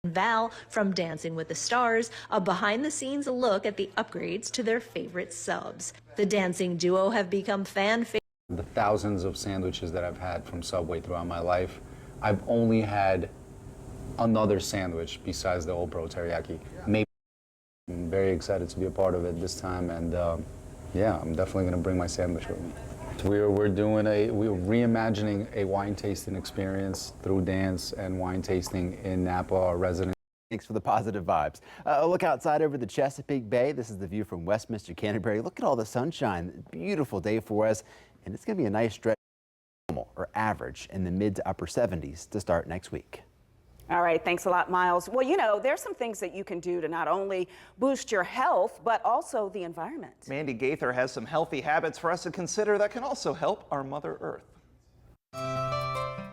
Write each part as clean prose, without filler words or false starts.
Val from Dancing with the Stars, a behind-the-scenes look at the upgrades to their favorite subs. The dancing duo have become fan favorites. The thousands of sandwiches that I've had from Subway throughout my life, I've only had another sandwich besides the Old Bro Teriyaki. Maybe. I'm very excited to be a part of it this time, and yeah, I'm definitely going to bring my sandwich with me. We're reimagining a wine tasting experience through dance and wine tasting in Napa, our resident. Thanks for the positive vibes. A look outside over the Chesapeake Bay. This is the view from Westminster Canterbury. Look at all the sunshine. Beautiful day for us, and it's going to be a nice stretch normal or average in the mid to upper 70s to start next week. All right, thanks a lot, Miles. Well, you know, there's some things that you can do to not only boost your health, but also the environment. Mandy Gaither has some healthy habits for us to consider that can also help our Mother Earth.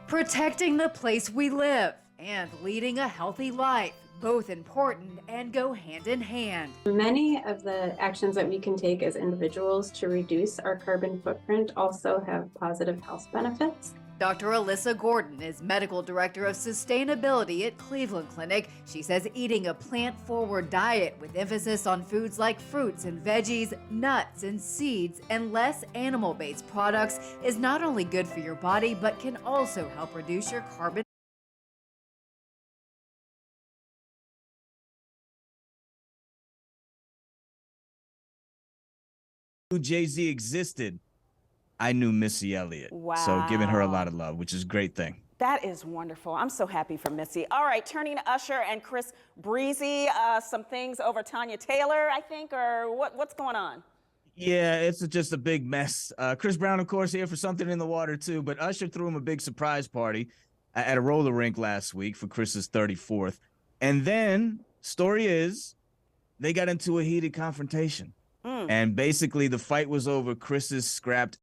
Protecting the place we live and leading a healthy life, both important and go hand in hand. Many of the actions that we can take as individuals to reduce our carbon footprint also have positive health benefits. Dr. Alyssa Gordon is Medical Director of Sustainability at Cleveland Clinic. She says eating a plant-forward diet with emphasis on foods like fruits and veggies, nuts and seeds, and less animal-based products is not only good for your body, but can also help reduce your carbon. Jay-Z existed, I knew Missy Elliott. Wow. So giving her a lot of love, which is a great thing. That is wonderful. I'm so happy for Missy. All right, turning to Usher and Chris Breezy, some things over Tanya Taylor, I think, or what's going on? Yeah, it's just a big mess. Chris Brown, of course, here for something in the water, too. But Usher threw him a big surprise party at a roller rink last week for Chris's 34th. And then, story is, they got into a heated confrontation. And basically, the fight was over Chris's scrapped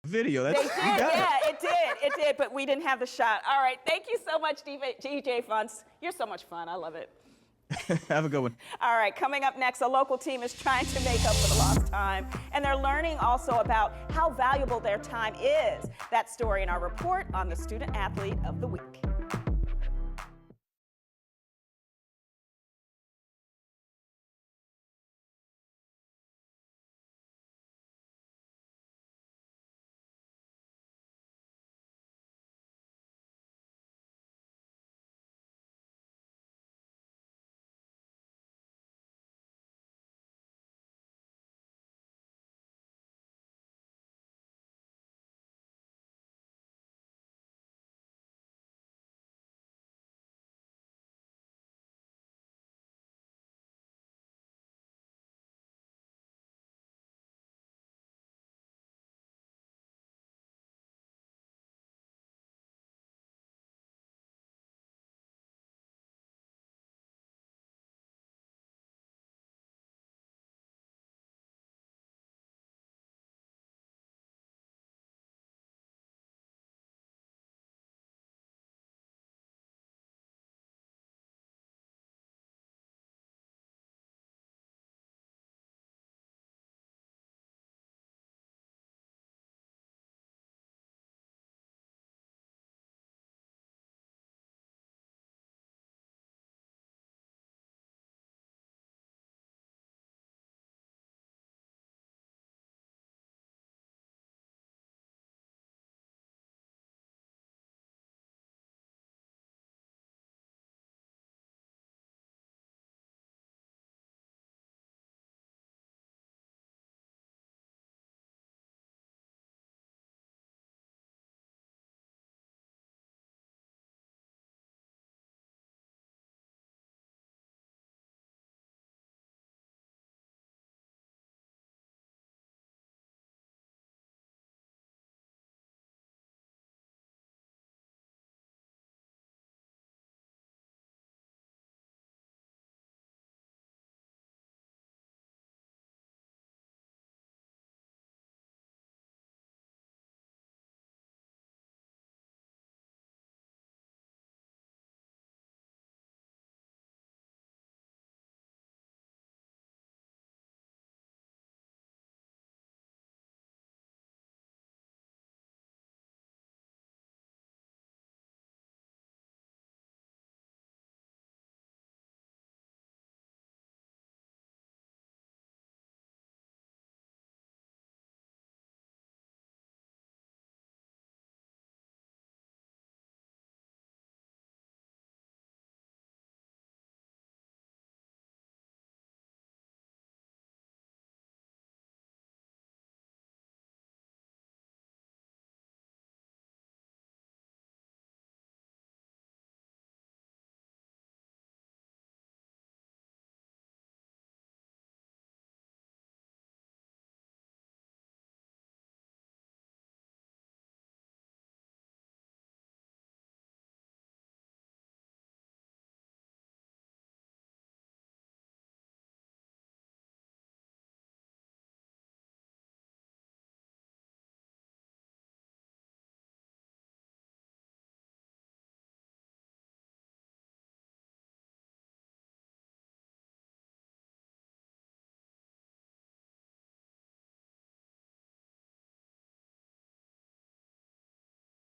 video. They did, yeah, it did, but we didn't have the shot. All right, thank you so much, DJ Funds. You're so much fun, I love it. Have a good one. All right, coming up next, a local team is trying to make up for the lost time, and they're learning also about how valuable their time is. That story in our report on the Student Athlete of the Week.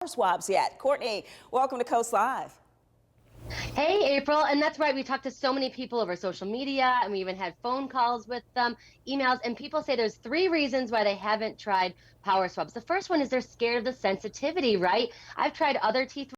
swabs yet. Courtney, welcome to Coast Live. Hey, April. And that's right. We talked to so many people over social media, and we even had phone calls with them, emails, and people say there's 3 reasons why they haven't tried power swabs. The first one is they're scared of the sensitivity, right? I've tried other teeth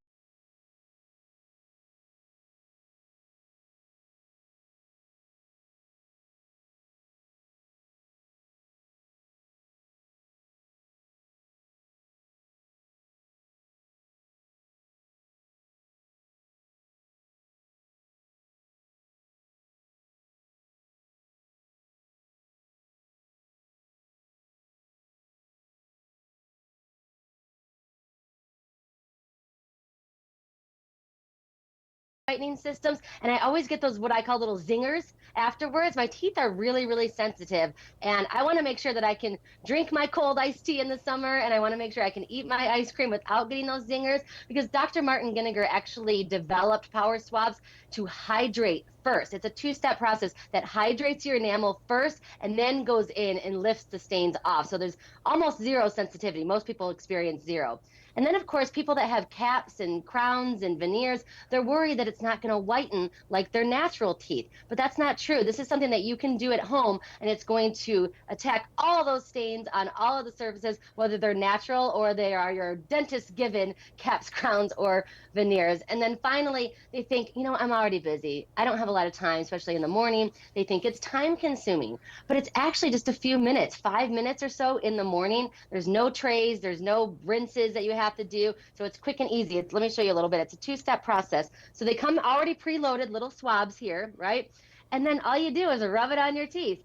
whitening systems, and I always get those what I call little zingers afterwards. My teeth are really, really sensitive, and I want to make sure that I can drink my cold iced tea in the summer, and I want to make sure I can eat my ice cream without getting those zingers, because Dr. Martin Ginniger actually developed power swabs to hydrate first. It's a 2-step process that hydrates your enamel first and then goes in and lifts the stains off. So there's almost zero sensitivity. Most people experience 0. And then, of course, people that have caps and crowns and veneers, they're worried that it's not going to whiten like their natural teeth. But that's not true. This is something that you can do at home, and it's going to attack all those stains on all of the surfaces, whether they're natural or they are your dentist-given caps, crowns, or veneers. And then finally, they think, you know, I'm already busy. I don't have a lot of time, especially in the morning. They think it's time-consuming, but it's actually just a few minutes, 5 minutes or so in the morning. There's no trays, there's no rinses that you have to do, so it's quick and easy. Let me show you a little bit. It's a 2-step process. So they come already preloaded little swabs here, right? And then all you do is rub it on your teeth.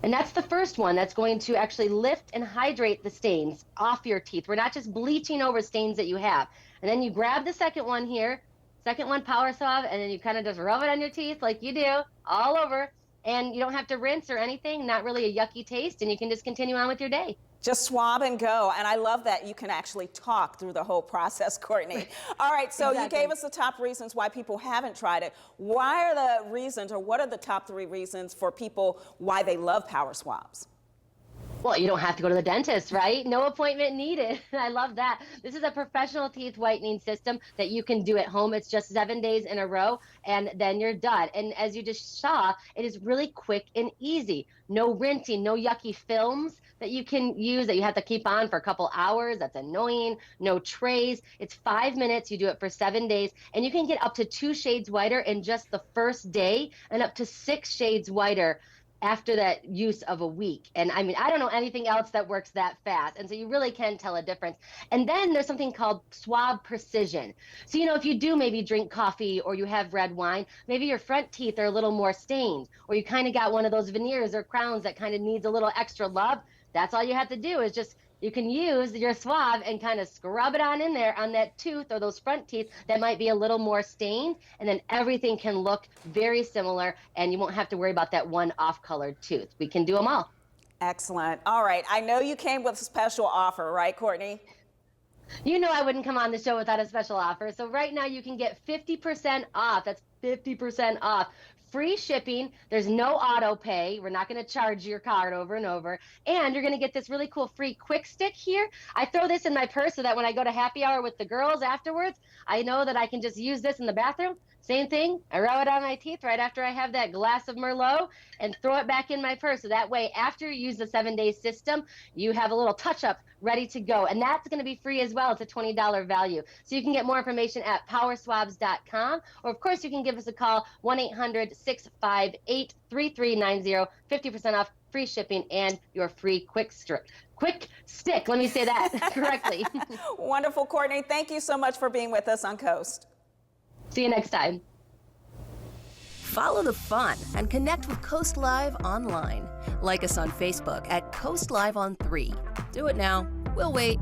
And that's the first one that's going to actually lift and hydrate the stains off your teeth. We're not just bleaching over stains that you have. And then you grab the second one here, second one, power swab, and then you kind of just rub it on your teeth like you do all over. And you don't have to rinse or anything, not really a yucky taste, and you can just continue on with your day. Just swab and go. And I love that you can actually talk through the whole process, Courtney. All right, so Exactly. You gave us the top reasons why people haven't tried it. Why are the reasons, or what are the top 3 reasons for people why they love power swabs? Well, you don't have to go to the dentist, right? No appointment needed. I love that. This is a professional teeth whitening system that you can do at home. It's just 7 days in a row, and then you're done. And as you just saw, it is really quick and easy. No rinsing, no yucky films that you can use that you have to keep on for a couple hours. That's annoying. No trays. It's 5 minutes. You do it for 7 days, and you can get up to 2 shades whiter in just the first day and up to 6 shades whiter after that use of a week. And I mean, I don't know anything else that works that fast. And so you really can tell a difference. And then there's something called swab precision. So, you know, if you do maybe drink coffee or you have red wine, maybe your front teeth are a little more stained, or you kind of got one of those veneers or crowns that kind of needs a little extra love. That's all you have to do is just, you can use your swab and kind of scrub it on in there on that tooth or those front teeth that might be a little more stained, and then everything can look very similar, and you won't have to worry about that one off-colored tooth. We can do them all. Excellent. All right, I know you came with a special offer, right, Courtney? You know I wouldn't come on the show without a special offer. So right now you can get 50% off. That's 50% off. Free shipping. There's no auto pay. We're not going to charge your card over and over. And you're going to get this really cool free quick stick here. I throw this in my purse so that when I go to happy hour with the girls afterwards, I know that I can just use this in the bathroom. Same thing. I rub it on my teeth right after I have that glass of Merlot and throw it back in my purse. So that way, after you use the 7-day system, you have a little touch-up ready to go. And that's going to be free as well. It's a $20 value. So you can get more information at powerswabs.com. Or, of course, you can give us a call, 1-800-658-3390, 50% off, free shipping, and your free quick stick. Let me say that correctly. Wonderful, Courtney. Thank you so much for being with us on Coast. See you next time. Follow the fun and connect with Coast Live online. Like us on Facebook at Coast Live on 3. Do it now. We'll wait.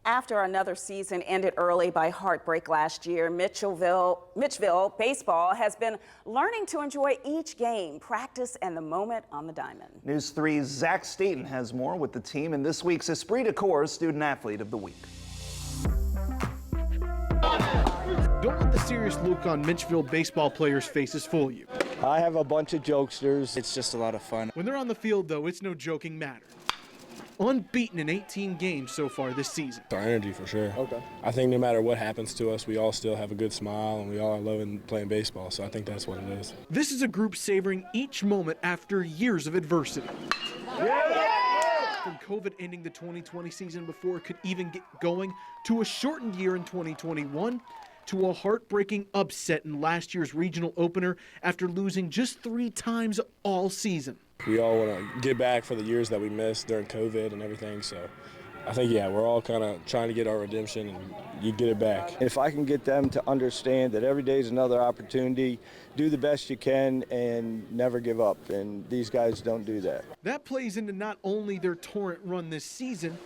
After another season ended early by heartbreak last year, Mitchville baseball has been learning to enjoy each game, practice, and the moment on the diamond. News 3's Zach Staten has more with the team in this week's Esprit de Corps Student Athlete of the Week. Don't let the serious look on Mitchville baseball players' faces fool you. I have a bunch of jokesters. It's just a lot of fun. When they're on the field, though, it's no joking matter. Unbeaten in 18 games so far this season. Our energy, for sure. Okay. I think no matter what happens to us, we all still have a good smile and we all are loving playing baseball, so I think that's what it is. This is a group savoring each moment after years of adversity. From COVID ending the 2020 season before it could even get going, to a shortened year in 2021, to a heartbreaking upset in last year's regional opener after losing just 3 times all season. We all want to get back for the years that we missed during COVID and everything, so I think, yeah, we're all kind of trying to get our redemption and you get it back. If I can get them to understand that every day is another opportunity, do the best you can and never give up, and these guys don't do that. That plays into not only their torrent run this season,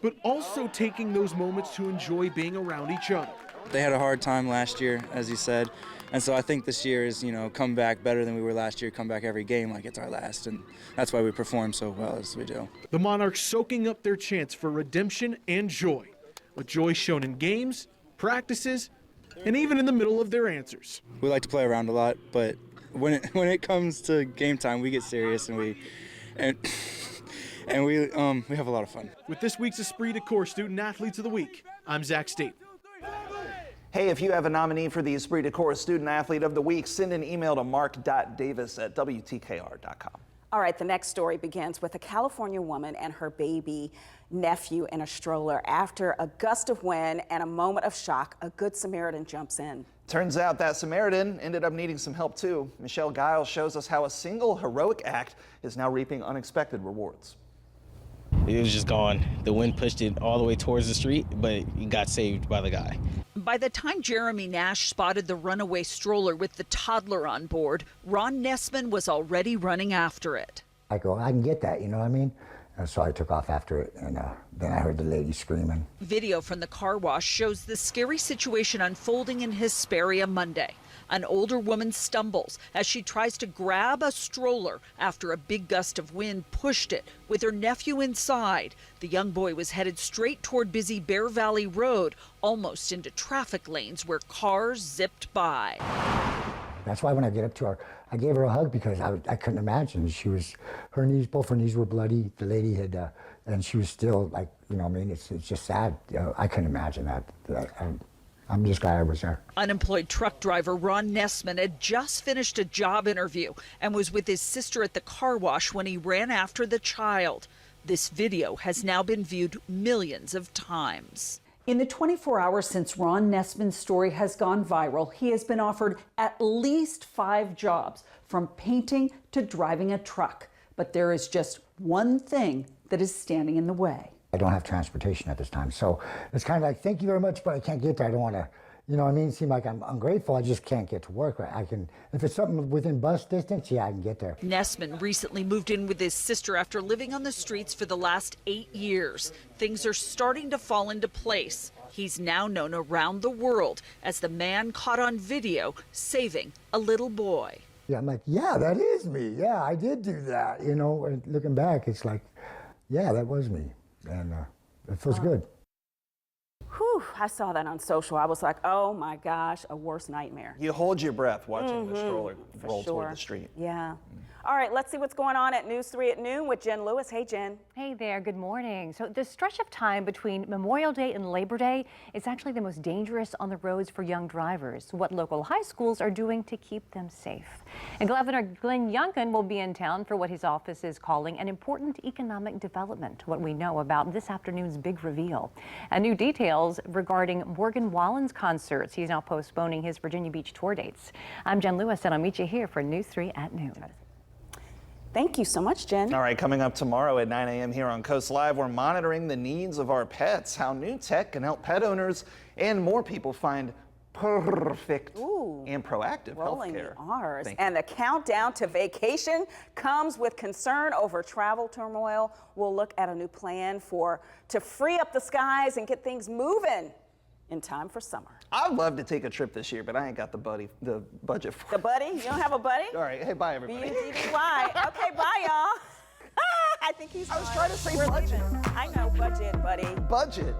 but also taking those moments to enjoy being around each other. They had a hard time last year, as you said, and so I think this year is, come back better than we were last year, come back every game like it's our last, and that's why we perform so well as we do. The Monarchs soaking up their chance for redemption and joy, with joy shown in games, practices, and even in the middle of their answers. We like to play around a lot, but when it comes to game time, we get serious and we have a lot of fun. With this week's Esprit de Corps Student Athletes of the Week, I'm Zach Staten. Hey, if you have a nominee for the Esprit de Corps Student Athlete of the Week, send an email to mark.davis@wtkr.com. All right, the next story begins with a California woman and her baby nephew in a stroller. After a gust of wind and a moment of shock, a Good Samaritan jumps in. Turns out that Samaritan ended up needing some help too. Michelle Giles shows us how a single heroic act is now reaping unexpected rewards. It was just gone. The wind pushed it all the way towards the street, but it got saved by the guy. By the time Jeremy Nash spotted the runaway stroller with the toddler on board, Ron Nessman was already running after it. I go, I can get that, you know what I mean? And so I took off after it, and then I heard the lady screaming. Video from the car wash shows the scary situation unfolding in Hesperia Monday. An older woman stumbles as she tries to grab a stroller after a big gust of wind pushed it with her nephew inside. The young boy was headed straight toward busy Bear Valley Road, almost into traffic lanes where cars zipped by. That's why when I get up to her, I gave her a hug because I couldn't imagine. Both her knees were bloody. The lady had, and she was still like, you know what I mean? It's just sad. I couldn't imagine that. I'm just glad I was there. Unemployed truck driver Ron Nessman had just finished a job interview and was with his sister at the car wash when he ran after the child. This video has now been viewed millions of times. In the 24 hours since Ron Nessman's story has gone viral, he has been offered at least 5 jobs, from painting to driving a truck. But there is just one thing that is standing in the way. I don't have transportation at this time. So it's kind of like, thank you very much, but I can't get there. I don't want to, you know what I mean? Seem like I'm ungrateful. I just can't get to work. I can, if it's something within bus distance, yeah, I can get there. Nessman recently moved in with his sister after living on the streets for the last 8 years. Things are starting to fall into place. He's now known around the world as the man caught on video saving a little boy. Yeah, I'm like, yeah, that is me. Yeah, I did do that. You know, and looking back, it's like, yeah, that was me. And it feels good. Whew, I saw that on social. I was like, oh my gosh, a worse nightmare. You hold your breath watching the stroller roll toward the street. Yeah. All right, let's see what's going on at News 3 at noon with Jen Lewis. Hey, Jen. Hey there, good morning. So the stretch of time between Memorial Day and Labor Day is actually the most dangerous on the roads for young drivers. What local high schools are doing to keep them safe. And Governor Glenn Youngkin will be in town for what his office is calling an important economic development, what we know about this afternoon's big reveal. And new details regarding Morgan Wallen's concerts. He's now postponing his Virginia Beach tour dates. I'm Jen Lewis, and I'll meet you here for News 3 at noon. Thank you so much, Jen. All right, coming up tomorrow at 9 a.m. here on Coast Live, we're monitoring the needs of our pets, how new tech can help pet owners and more people find perfect and proactive Rolling healthcare. the R's. Thank you. And the countdown to vacation comes with concern over travel turmoil. We'll look at a new plan to free up the skies and get things moving in time for summer. I'd love to take a trip this year, but I ain't got the budget for it. The buddy? You don't have a buddy? All right, hey, bye everybody. B-U-D-D-Y. Okay, bye y'all. I think he's. I was trying to say We're budget. leaving. I know, budget, buddy. Budget.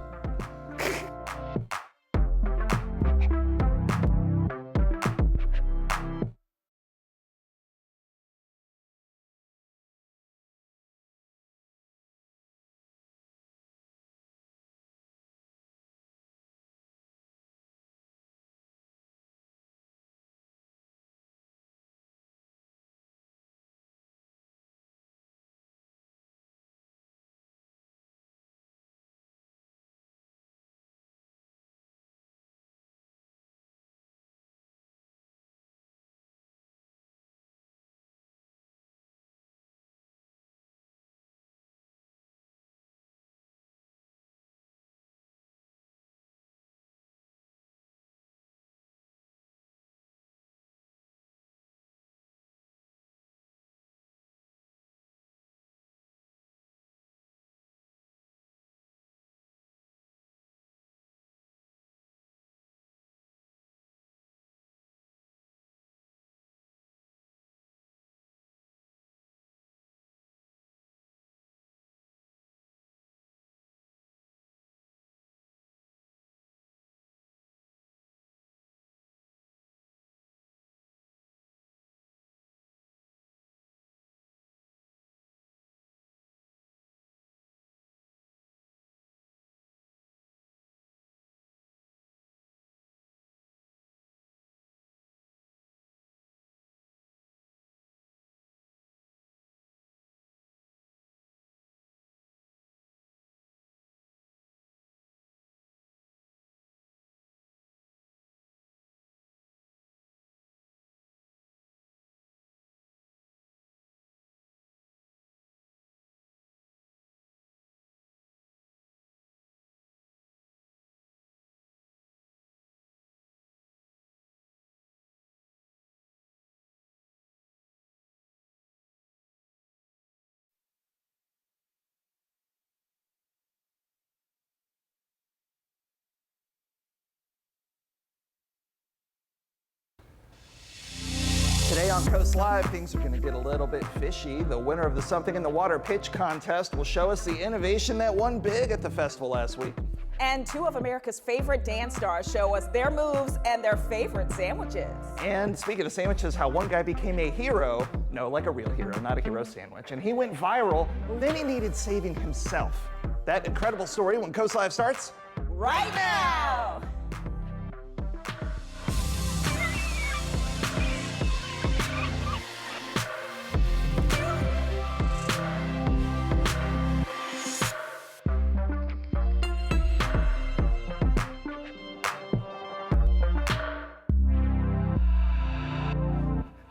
Today on Coast Live, things are going to get a little bit fishy. The winner of the Something in the Water pitch contest will show us the innovation that won big at the festival last week. And two of America's favorite dance stars show us their moves and their favorite sandwiches. And speaking of sandwiches, how one guy became a hero, no, like a real hero, not a hero sandwich, and he went viral, then he needed saving himself. That incredible story when Coast Live starts right now.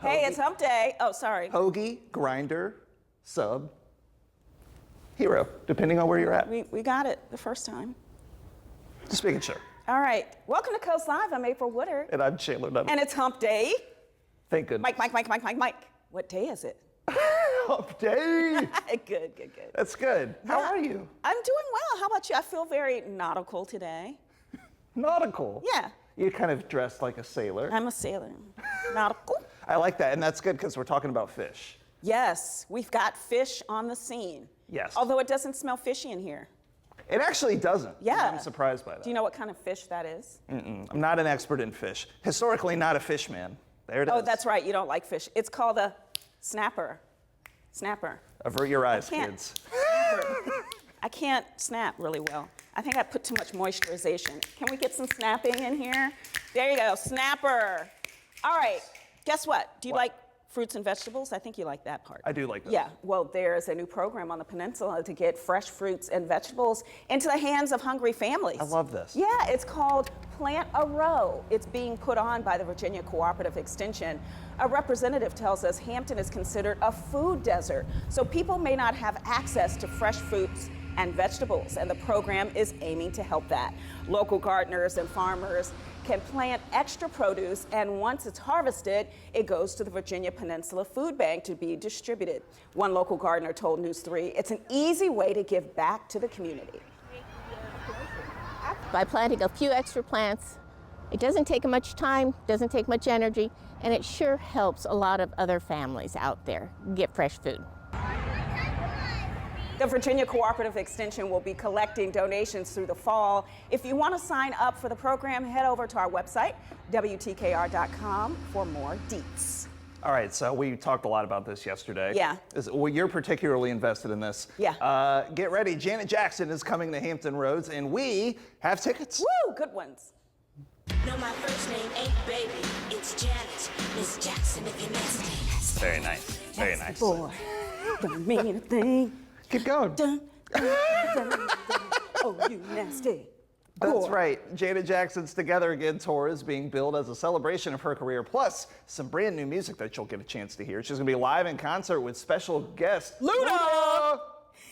Hey, it's hump day. Oh, sorry. Hoagie, grinder, sub, hero, depending on where you're at. We got it the first time. Just making sure. All right. Welcome to Coast Live. I'm April Woodard. And I'm Chandler Nutter. And it's hump day. Thank goodness. Mike. What day is it? Hump day. Good. That's good. How are you? I'm doing well. How about you? I feel very nautical today. Nautical? Yeah. You kind of dressed like a sailor. I'm a sailor. Nautical. I like that, and that's good because we're talking about fish. Yes, we've got fish on the scene. Yes. Although it doesn't smell fishy in here. It actually doesn't. Yeah. I'm surprised by that. Do you know what kind of fish that is? I'm not an expert in fish. Historically, not a fish man. There it is. Oh, that's right. You don't like fish. It's called a snapper. Snapper. Avert your eyes, kids. I can't snap really well. I think I put too much moisturization. Can we get some snapping in here? There you go, snapper. All right, guess what? Do you like fruits and vegetables? I think you like that part. I do like that. Yeah, well, there's a new program on the peninsula to get fresh fruits and vegetables into the hands of hungry families. I love this. Yeah, it's called Plant a Row. It's being put on by the Virginia Cooperative Extension. A representative tells us Hampton is considered a food desert, so people may not have access to fresh fruits and vegetables, and the program is aiming to help that. Local gardeners and farmers can plant extra produce, and once it's harvested, it goes to the Virginia Peninsula Food Bank to be distributed. One local gardener told News 3, it's an easy way to give back to the community. By planting a few extra plants, it doesn't take much time, doesn't take much energy, and it sure helps a lot of other families out there get fresh food. The Virginia Cooperative Extension will be collecting donations through the fall. If you want to sign up for the program, head over to our website, WTKR.com, for more deets. All right, so we talked a lot about this yesterday. Yeah. Well, you're particularly invested in this. Yeah. Get ready, Janet Jackson is coming to Hampton Roads, and we have tickets. Woo, good ones. No, my first name ain't baby, it's Janet. Miss Jackson if you're nasty. Very nice, very nice. Boy, don't mean a thing. Keep going. Dun, dun, dun, dun. Oh, you nasty. That's Boy. right. Janet Jackson's Together Again tour is being billed as a celebration of her career, plus some brand new music that you'll get a chance to hear. She's going to be live in concert with special guest Luda!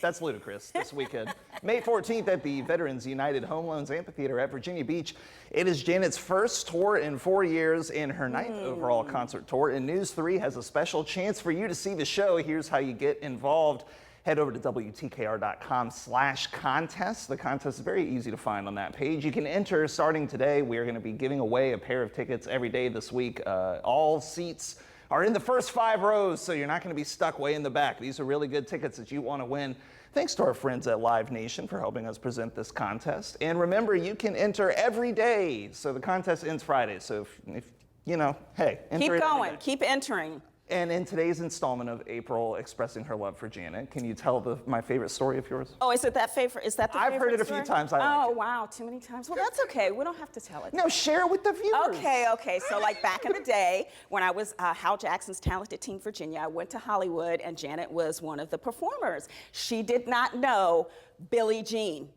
That's ludicrous this weekend. May 14th at the Veterans United Home Loans Amphitheater at Virginia Beach. It is Janet's first tour in 4 years and her 9th overall concert tour. And News 3 has a special chance for you to see the show. Here's how you get involved. Head over to WTKR.com/contest. The contest is very easy to find on that page. You can enter starting today. We are going to be giving away a pair of tickets every day this week. All seats are in the first 5 rows, so you're not going to be stuck way in the back. These are really good tickets that you want to win. Thanks to our friends at Live Nation for helping us present this contest. And remember, you can enter every day. So the contest ends Friday. So if you know, hey, enter Keep it every going, day. keep entering. And in today's installment of April expressing her love for Janet, can you tell my favorite story of yours? Oh, is it that favorite? Is that the I've favorite heard it a story? few times. I like Oh, wow, too many times. Well, that's okay. We don't have to tell it. No, share with the viewers. Okay. So like back in the day when I was Hal Jackson's Talented Teen Virginia, I went to Hollywood and Janet was one of the performers. She did not know Billie Jean.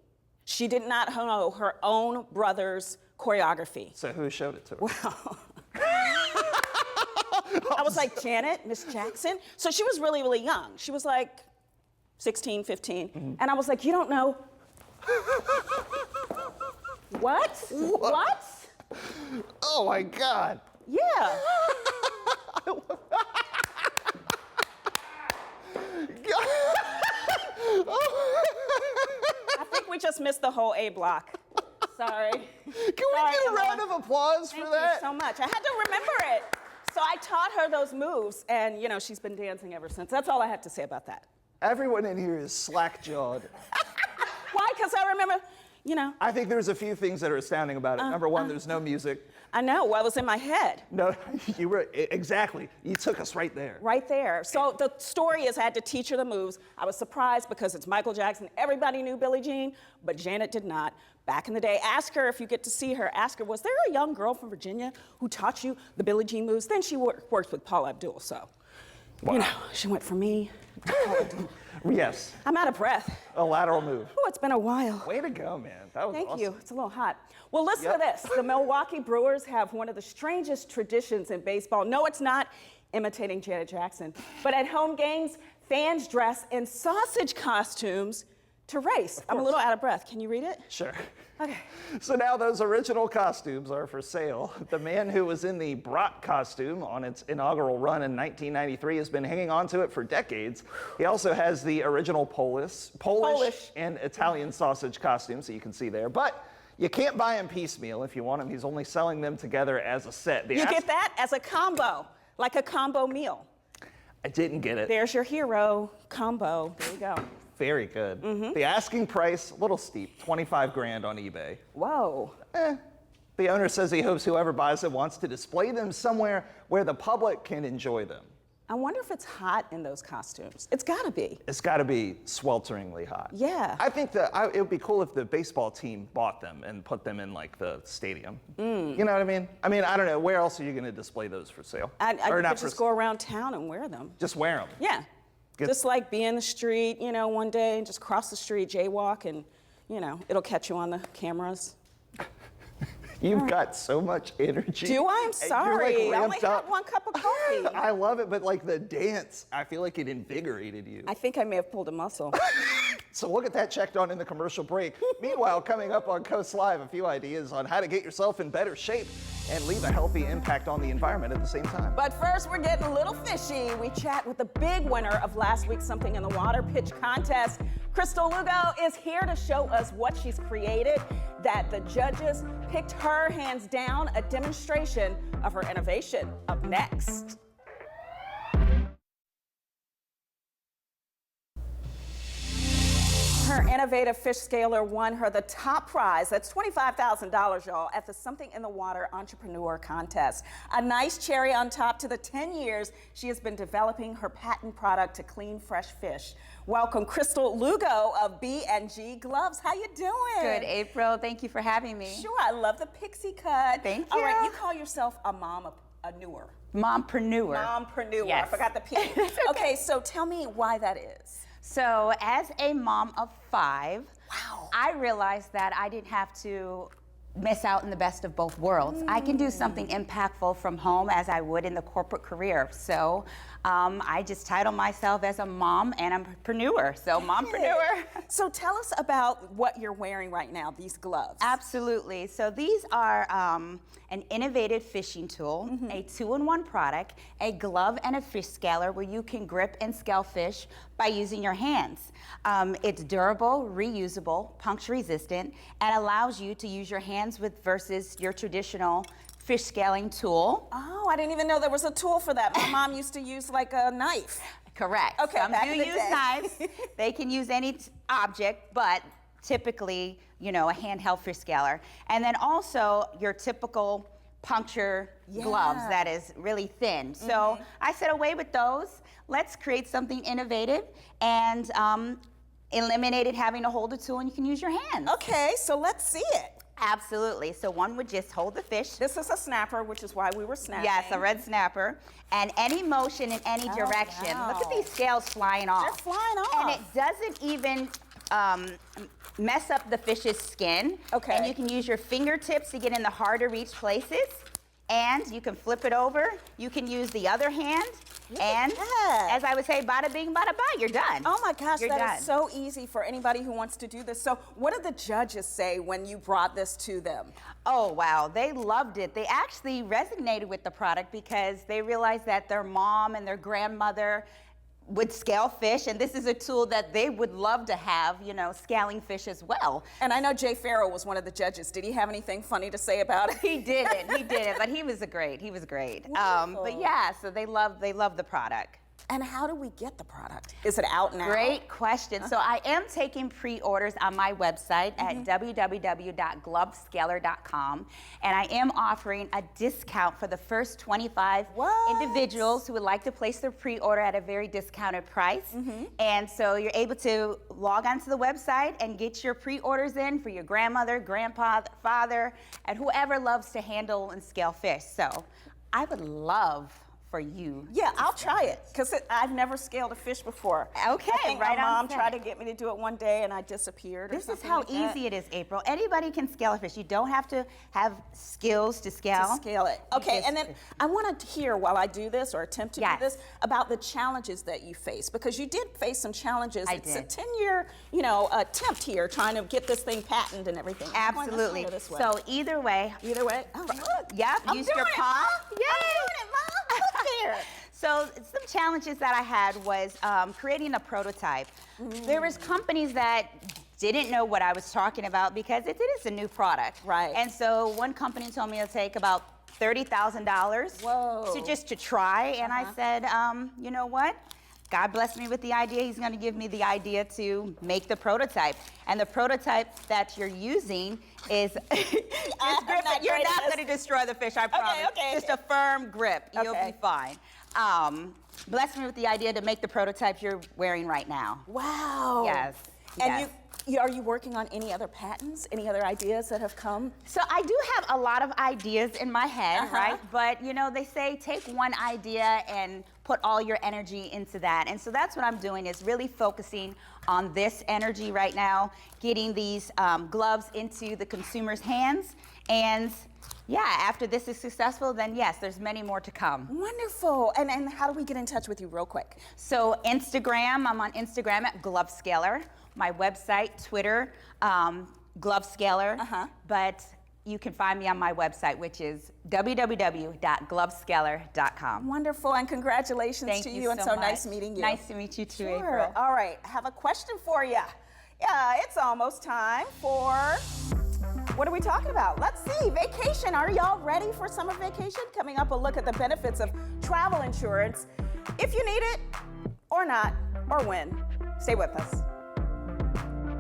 She did not know her own brother's choreography. So who showed it to her? Well, I was like, Janet, Miss Jackson. So she was really, really young. She was like 16, 15. And I was like, you don't know. What? What? Oh my God. Yeah. I think we just missed the whole A block. Sorry. Can we get a round of applause for that? Thank you so much. I had to remember it. So I taught her those moves, and you know, she's been dancing ever since. That's all I have to say about that. Everyone in here is slack-jawed. Why? Because I remember, you know. I think there's a few things that are astounding about it. Number one, there's no music. I know. Well, it was in my head. No, you were, exactly. You took us right there. Right there. So the story is I had to teach her the moves. I was surprised because it's Michael Jackson. Everybody knew Billie Jean, but Janet did not. Back in the day, ask her if you get to see her, ask her, was there a young girl from Virginia who taught you the Billie Jean moves? Then she worked with Paula Abdul, so, you know, she went from me to Paula Abdul. Yes. I'm out of breath. A lateral move. Oh, it's been a while. Way to go, man. That was Thank awesome. you. It's a little hot. Well, listen to this. The Milwaukee Brewers have one of the strangest traditions in baseball. No, it's not imitating Janet Jackson, but at home games, fans dress in sausage costumes to race. I'm a little out of breath. Can you read it? Sure. Okay. So now those original costumes are for sale. The man who was in the Brat costume on its inaugural run in 1993 has been hanging on to it for decades. He also has the original Polish and Italian sausage costume, so you can see there. But you can't buy him piecemeal if you want him. He's only selling them together as a set. You get that as a combo, like a combo meal. I didn't get it. There's your hero combo. There you go. Very good. The asking price, a little steep, 25 grand on eBay. Whoa. The owner says he hopes whoever buys it wants to display them somewhere where the public can enjoy them. I wonder if it's hot in those costumes. It's gotta be. It's gotta be swelteringly hot. Yeah. I think that it would be cool if the baseball team bought them and put them in like the stadium. You know what I mean? I mean, I don't know, where else are you gonna display those for sale? I could just go around town and wear them. Just wear them. Yeah. Just like be in the street, you know, one day and just cross the street, jaywalk, and, you know, it'll catch you on the cameras. You've got so much energy. Do I? I'm sorry. You're, I only ramped up. had one cup of coffee. I love it, but like the dance, I feel like it invigorated you. I think I may have pulled a muscle. So we'll get that checked on in the commercial break. Meanwhile, coming up on Coast Live, a few ideas on how to get yourself in better shape and leave a healthy impact on the environment at the same time. But first, we're getting a little fishy. We chat with the big winner of last week's Something in the Water pitch contest. Crystal Lugo is here to show us what she's created, that the judges picked her hands down, a demonstration of her innovation. Up next. Her innovative fish scaler won her the top prize. That's $25,000, y'all, at the Something in the Water Entrepreneur Contest. A nice cherry on top to the 10 years she has been developing her patent product to clean fresh fish. Welcome, Crystal Lugo of B&G Gloves. How you doing? Good, April. Thank you for having me. Sure, I love the pixie cut. Thank All you. right, you call yourself a mom-a-newer. Mompreneur. Mompreneur. Yes. I forgot the P. Okay, so tell me why that is. So, as a mom of 5, I realized that I didn't have to miss out in the best of both worlds. I can do something impactful from home as I would in the corporate career. So I just title myself as a mom and entrepreneur. So mompreneur. So tell us about what you're wearing right now, these gloves. Absolutely. So these are an innovative fishing tool, a 2-in-1 product, a glove and a fish scaler where you can grip and scale fish by using your hands. It's durable, reusable, puncture resistant, and allows you to use your hands versus your traditional fish scaling tool. Oh, I didn't even know there was a tool for that. My mom used to use like a knife. Correct. Okay, Some back do in the use day. knives. They can use any object, but typically, you know, a handheld fish scaler. And then also your typical puncture gloves that is really thin. So I said, away with those. Let's create something innovative and eliminated having to hold a tool, and you can use your hands. Okay, so let's see it. Absolutely. So one would just hold the fish. This is a snapper, which is why we were snapping. Yes, a red snapper. And any motion in any direction. Look at these scales flying off. They're flying off. And it doesn't even mess up the fish's skin. Okay. And you can use your fingertips to get in the hard to reach places. And you can flip it over. You can use the other hand. And as I would say, bada bing, bada bye, you're done. Oh my gosh, You're that done. is so easy for anybody who wants to do this. So what did the judges say when you brought this to them? Oh, wow. They loved it. They actually resonated with the product because they realized that their mom and their grandmother would scale fish, and this is a tool that they would love to have, you know, scaling fish as well. And I know Jay Farrow was one of the judges. Did he have anything funny to say about it? He didn't, but he was great. But yeah, so they love the product. And how do we get the product? Is it out now? Great question. So I am taking pre-orders on my website at www.glovescaler.com, and I am offering a discount for the first 25 individuals who would like to place their pre-order at a very discounted price. And so you're able to log onto the website and get your pre-orders in for your grandmother, grandpa, father, and whoever loves to handle and scale fish. So I would love for you. Yeah, I'll try it because I've never scaled a fish before. Okay, I think right my on mom set. tried to get me to do it one day and I disappeared. This is how easy it is, April. Anybody can scale a fish. You don't have to have skills to scale. To scale it. Okay, and then I want to hear while I do this or attempt to do this about the challenges that you face because you did face some challenges. It's a 10-year, you know, attempt here trying to get this thing patented and everything. Absolutely. Let's go this way. So either way. Either way. Oh, look. Yep. I'm Use doing your it, palm. Mom. Yay. I'm doing it, Mom. Look there. So some challenges that I had was creating a prototype. There was companies that didn't know what I was talking about because it is a new product. Right. And so one company told me it'll take about $30,000 to try. And I said, you know what? God blessed me with the idea. He's going to give me the idea to make the prototype. And the prototype that you're using is you're not going to destroy the fish, I promise. Just a firm grip. You'll be fine. Blessed me with the idea to make the prototype you're wearing right now. Wow. Yes. And are you working on any other patents? Any other ideas that have come? So I do have a lot of ideas in my head, right? But you know, they say take one idea and put all your energy into that. And so that's what I'm doing is really focusing on this energy right now, getting these gloves into the consumer's hands. And yeah, after this is successful, then yes, there's many more to come. Wonderful. And how do we get in touch with you real quick? So Instagram, I'm on Instagram at GloveScaler. my website, Twitter, Glovescaler. But you can find me on my website, which is www.glovescaler.com. Wonderful, and congratulations Thank to you you, and so so nice much. meeting you. Nice to meet you too, Sure. April. All right, I have a question for you. Yeah, it's almost time for, what are we talking about? Let's see, vacation. Are y'all ready for summer vacation? Coming up, a look at the benefits of travel insurance, if you need it, or not, or when. Stay with us.